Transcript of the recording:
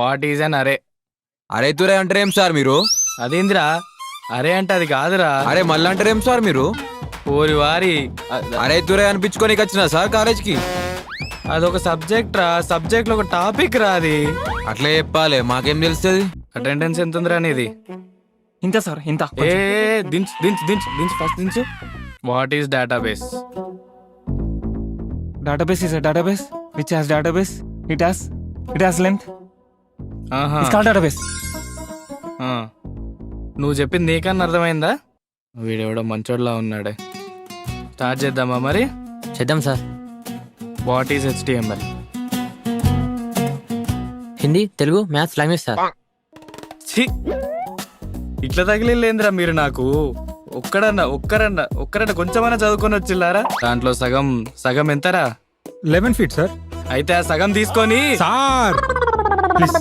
What is an అరే? అరే తురే అంటారేం sir మీరు? అదేందిరా అరే అంటే? అది కాదురా. అరే మళ్ళీ అంటారేం సార్ మీరు? ఓరి వారి, అరే తురే అనిపించుకోనికి వచ్చినా సార్ కాలేజ్కి? అదొక సబ్జెక్ట్ రా. సబ్జెక్ట్ లో ఒక టాపిక్ రా అది. అట్లా చెప్పాలి, మాకేం తెలుస్తుంది? అటెండెన్స్ ఎంత ఉందిరా నీది? ఇంత సార్ ఇంత. ఏ దించు దించు దించు దించు, ఫస్ట్ దించు. What is database? Database is a database which has database. It has length. ఆహా. It's called database. నువ్వు చెప్పింది నీకన్నా అర్థమైందా? వీడెవడో మంచోడ్లా ఉన్నాడే. స్టార్ట్ చేద్దామా మరి? చేద్దాం sir. What is HTML? Hindi, Telugu, maths, language sir. ఛీ, ఇట్లా తగిలిలేంద్రా మీరు నాకు. ఒక్కరన్నా కొంచెమైనా చదువుకొని వచ్చిల్లారా? దాంట్లో సగం ఎంతరా? 11 feet సార్. అయితే ఆ సగం తీసుకొని సార్ ప్లీజ్